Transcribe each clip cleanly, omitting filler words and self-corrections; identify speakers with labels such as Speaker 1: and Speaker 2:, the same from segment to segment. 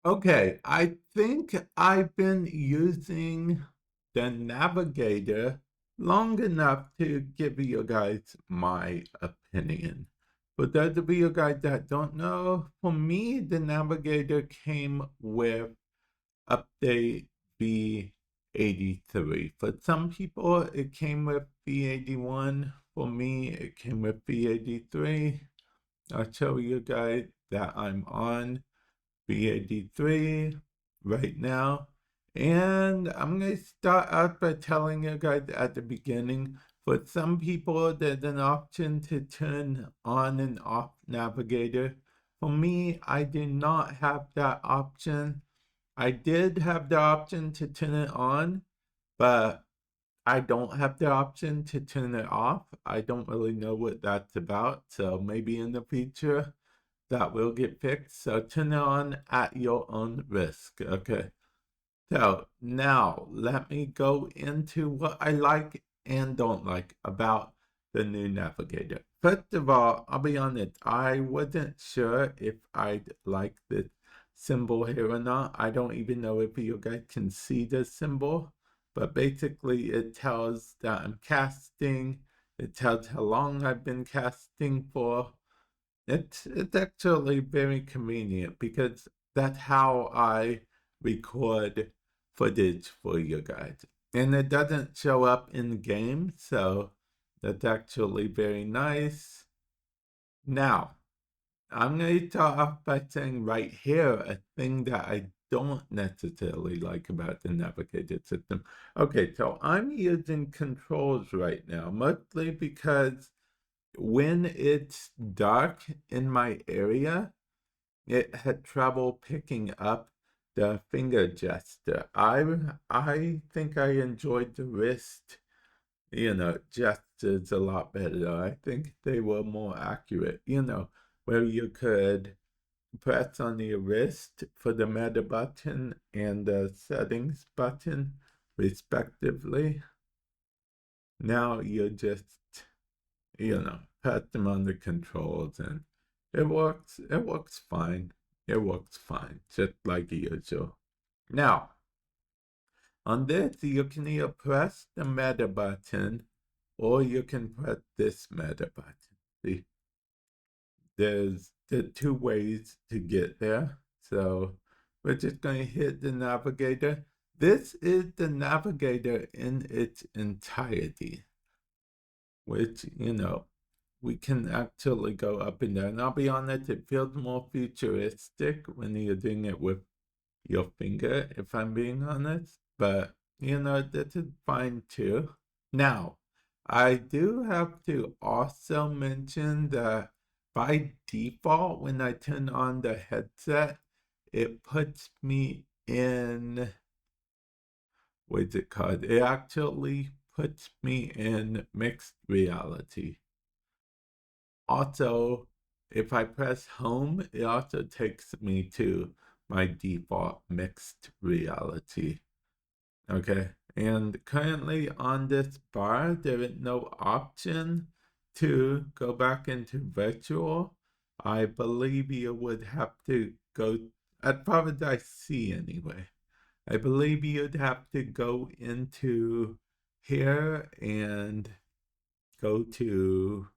Speaker 1: Okay, I think I've been using the Navigator long enough to give you guys my opinion. For those of you guys that don't know, for me, the Navigator came with update v83. For some people, it came with v81. For me, it came with v83. I'll show you guys that I'm on v83 right now. And I'm going to start out by telling you guys at the beginning, for some people, there's an option to turn on and off Navigator. For me, I did not have that option. I did have the option to turn it on, but I don't have the option to turn it off. I don't really know what that's about, so maybe in the future that will get fixed. So turn it on at your own risk. Okay. So now let me go into what I like and don't like about the new Navigator. First of all, I'll be honest, I wasn't sure if I'd like this symbol here or not. I don't even know if you guys can see the symbol, but basically it tells that I'm casting. It tells how long I've been casting for. It's actually very convenient because that's how I record footage for you guys. And it doesn't show up in game, so that's actually very nice. Now, I'm going to start off by saying right here a thing that I don't necessarily like about the Navigator system. Okay, so I'm using controls right now, mostly because when it's dark in my area, it had trouble picking up the finger gesture. I think I enjoyed the wrist, gestures a lot better. I think they were more accurate, where you could press on your wrist for the meta button and the settings button, respectively. Now you just pat them on the controls and it works fine. It works fine, just like usual. Now, on this, you can either press the meta button or you can press this meta button. See, there's the two ways to get there. So we're just going to hit the navigator. This is the navigator in its entirety, which, we can actually go up and down. I'll be honest, it feels more futuristic when you're doing it with your finger, if I'm being honest. But, this is fine too. Now, I do have to also mention that by default, when I turn on the headset, it puts me in, what's it called? It actually puts me in mixed reality. Also, if I press home, it also takes me to my default mixed reality. Okay, and currently on this bar, there is no option to go back into virtual. I believe you would have to go, as far as I see anyway, I believe you'd have to go into here and go to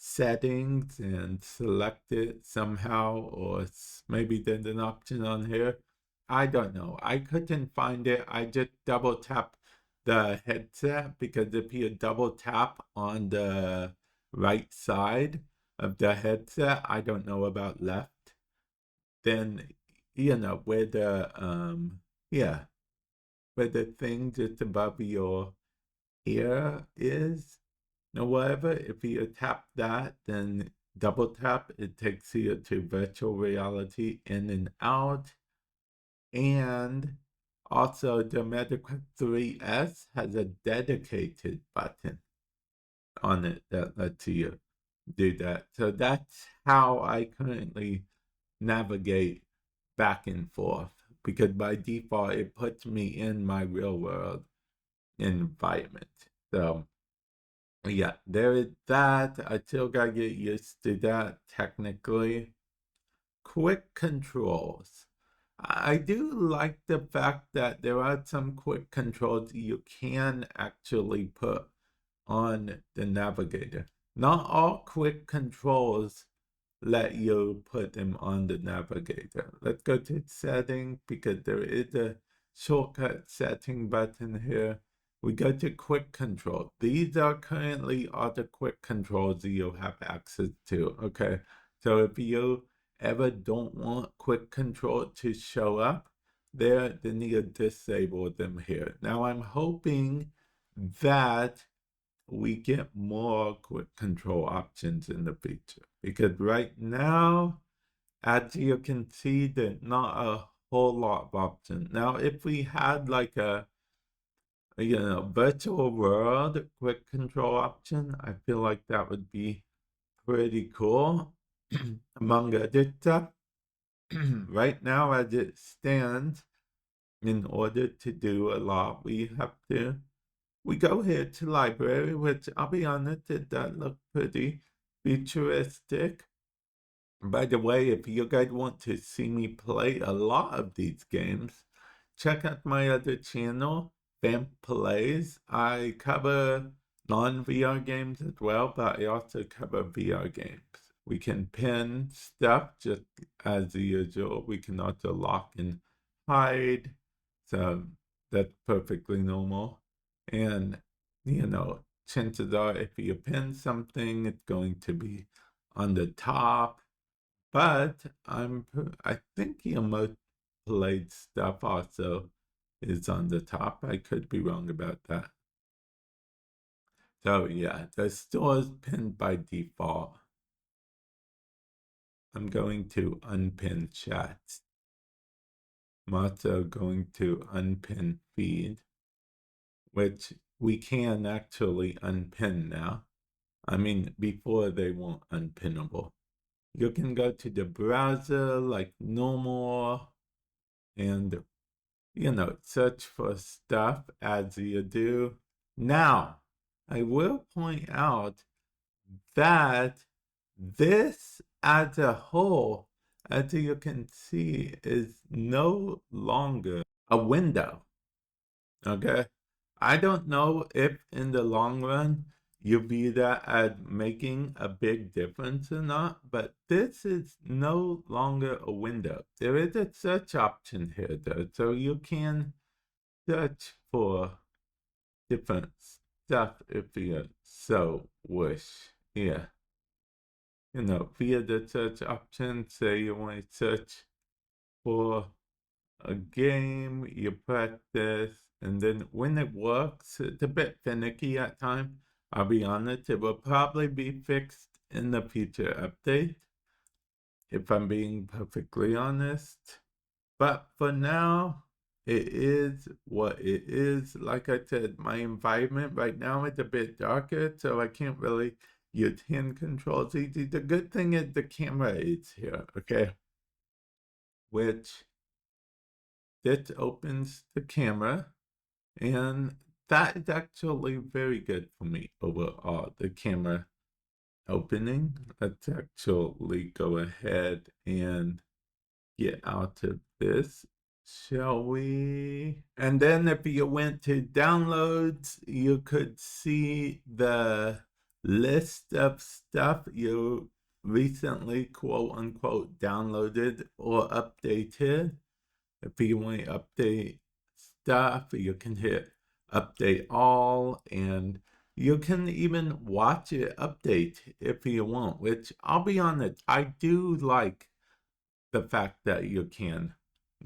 Speaker 1: settings and select it somehow, or maybe there's an option on here. I don't know. I couldn't find it. I just double tap the headset because if you double tap on the right side of the headset, I don't know about left, then where the yeah, where the thing just above your ear is, whatever, if you tap that, then double tap, it takes you to virtual reality in and out. And also, the Medical 3S has a dedicated button on it that lets you do that. So that's how I currently navigate back and forth, because by default, it puts me in my real world environment. So yeah, there is that. I still gotta get used to that technically. Quick controls. I do like the fact that there are some quick controls you can actually put on the Navigator. Not all quick controls let you put them on the Navigator. Let's go to setting because there is a shortcut setting button here. We go to quick control. These are currently all the quick controls you'll have access to. Okay, so if you ever don't want quick control to show up there, then you disable them here. Now I'm hoping that we get more quick control options in the future, because right now, as you can see, there's not a whole lot of options. Now, if we had like a virtual world quick control option, I feel like that would be pretty cool. Among other stuff, right now as it stands, in order to do a lot, we go here to library, which I'll be honest, it does look pretty futuristic. By the way, if you guys want to see me play a lot of these games, check out my other channel, Vamp Plays. I cover non-VR games as well, but I also cover VR games. We can pin stuff just as usual. We can also lock and hide. So that's perfectly normal. And, chances are if you pin something, it's going to be on the top. But I think the most played stuff also is on the top. I could be wrong about that. So yeah, the store is pinned by default. I'm going to unpin chat. I'm also going to unpin feed, which we can actually unpin now. I mean, before they weren't unpinnable. You can go to the browser like normal and, search for stuff as you do. Now, I will point out that this as a whole, as you can see, is no longer a window. Okay? I don't know if in the long run you view that as making a big difference or not, but this is no longer a window. There is a search option here though, so you can search for different stuff if you so wish. Yeah. Via the search option, say you want to search for a game, you practice, and then when it works, it's a bit finicky at times. I'll be honest, it will probably be fixed in the future update, if I'm being perfectly honest. But for now, it is what it is. Like I said, my environment right now is a bit darker, so I can't really use hand controls easy. The good thing is the camera is here, okay? Which this opens the camera, and that is actually very good for me overall, the camera opening. Let's actually go ahead and get out of this, shall we? And then if you went to downloads, you could see the list of stuff you recently, quote unquote, downloaded or updated. If you want to update stuff, you can hit update all, and you can even watch it update if you want, which I'll be honest, I do like the fact that you can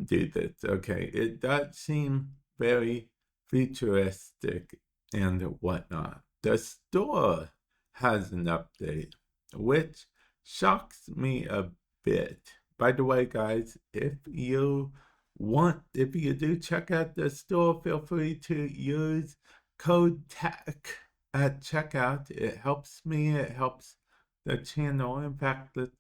Speaker 1: do this. Okay, it does seem very futuristic and whatnot. The store has an update, which shocks me a bit. By the way, guys, if you do check out the store, feel free to use code TECH at checkout. It helps me, it helps the channel. In fact, let's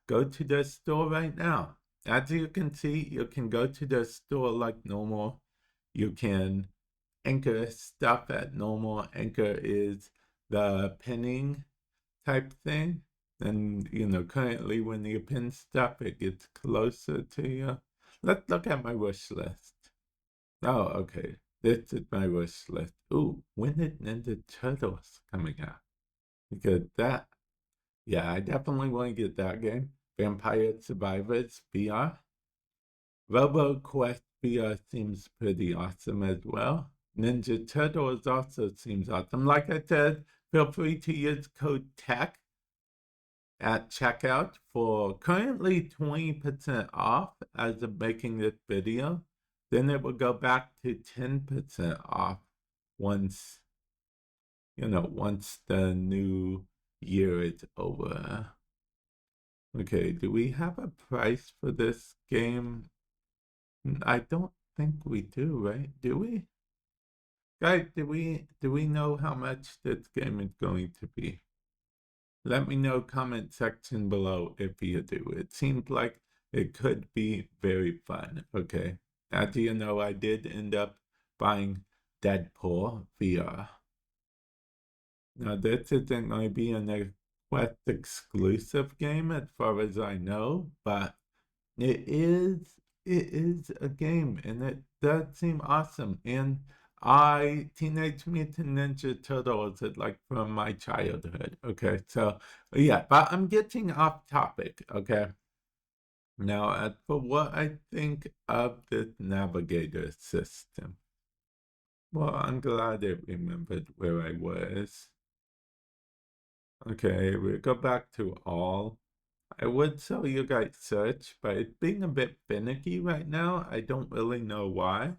Speaker 1: go to the store right now. As you can see, you can go to the store like normal. You can anchor stuff at normal. Anchor is the pinning type thing. And, currently when you pin stuff, it gets closer to you. Let's look at my wish list. Oh, okay. This is my wish list. Ooh, when is Ninja Turtles coming out? Because that, yeah, I definitely want to get that game. Vampire Survivors VR. RoboQuest VR seems pretty awesome as well. Ninja Turtles also seems awesome. Like I said, feel free to use code TECH at checkout for currently 20% off as of making this video. Then it will go back to 10% off once, once the new year is over. Okay, do we have a price for this game? I don't think we do, right? Do we? Guys, do we know how much this game is going to be? Let me know comment section below if you do. It seems like it could be very fun. Okay. As you know, I did end up buying Deadpool VR. Now this isn't going to be a Quest exclusive game as far as I know, but it is a game and it does seem awesome. And Teenage Mutant Ninja Turtles is like from my childhood. Okay, so yeah, but I'm getting off topic. Okay, now as for what I think of this Navigator system, well, I'm glad I remembered where I was. Okay, we go back to all. I would tell you guys search, but it's being a bit finicky right now. I don't really know why,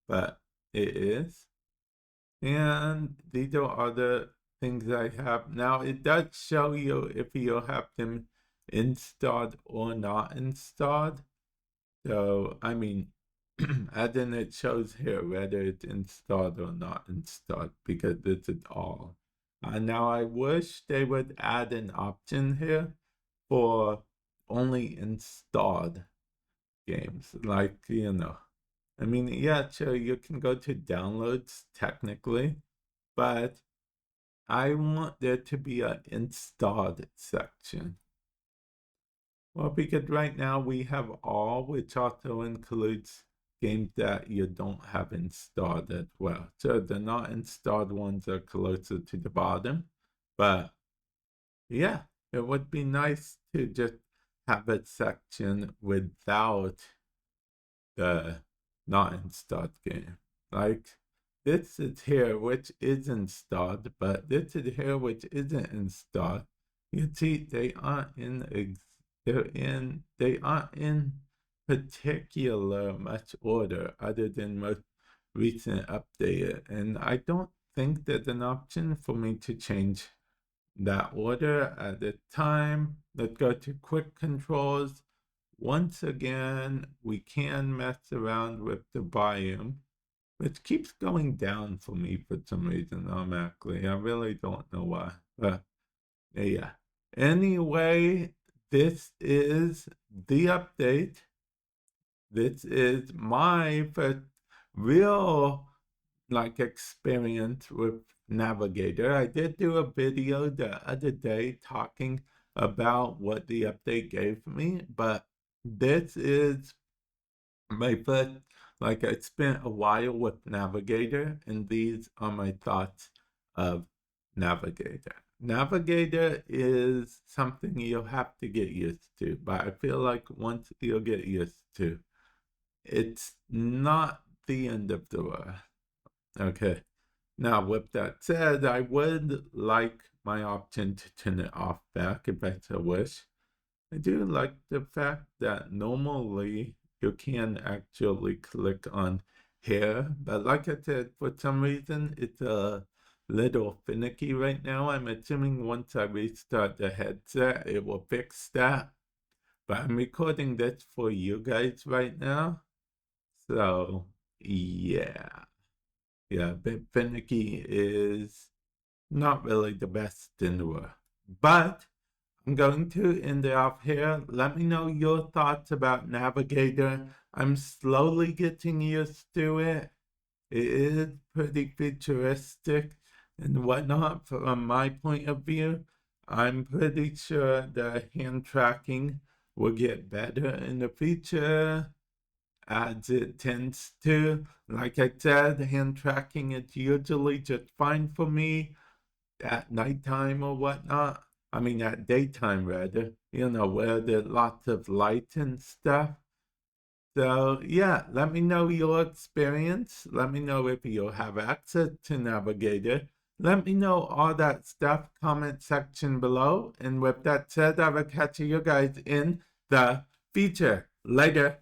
Speaker 1: but it is. And these are other things I have. Now, it does show you if you have them installed or not installed. So, I mean, and then it shows here whether it's installed or not installed because this is all. Now, I wish they would add an option here for only installed games. Like, I mean, yeah, sure, you can go to downloads technically, but I want there to be an installed section. Well, because right now we have all, which also includes games that you don't have installed as well. So the not installed ones are closer to the bottom, but yeah, it would be nice to just have a section without the not installed game. Like this is here, which is installed, but this is here, which isn't installed. You see, they aren't in particular much order other than most recent update. And I don't think there's an option for me to change that order at the time. Let's go to quick controls. Once again, we can mess around with the volume, which keeps going down for me for some reason automatically. I really don't know why, but yeah. Anyway, this is the update. This is my first real experience with Navigator. I did do a video the other day talking about what the update gave me, but this is my first, I spent a while with Navigator, and these are my thoughts of Navigator. Navigator is something you'll have to get used to, but I feel like once you'll get used to, it's not the end of the world. Okay. Now, with that said, I would like my option to turn it off back if I so wish. I do like the fact that normally you can actually click on here, but like I said, for some reason, it's a little finicky right now. I'm assuming once I restart the headset, it will fix that. But I'm recording this for you guys right now. So, yeah. Yeah, bit finicky is not really the best in the world. But I'm going to end it off here. Let me know your thoughts about Navigator. I'm slowly getting used to it. It is pretty futuristic and whatnot from my point of view. I'm pretty sure the hand tracking will get better in the future. as it tends to. Like I said, hand tracking is usually just fine for me at nighttime or whatnot. I mean, at daytime rather, where there's lots of light and stuff. So, yeah, let me know your experience. Let me know if you have access to Navigator. Let me know all that stuff, comment section below. And with that said, I will catch you guys in the future. Later.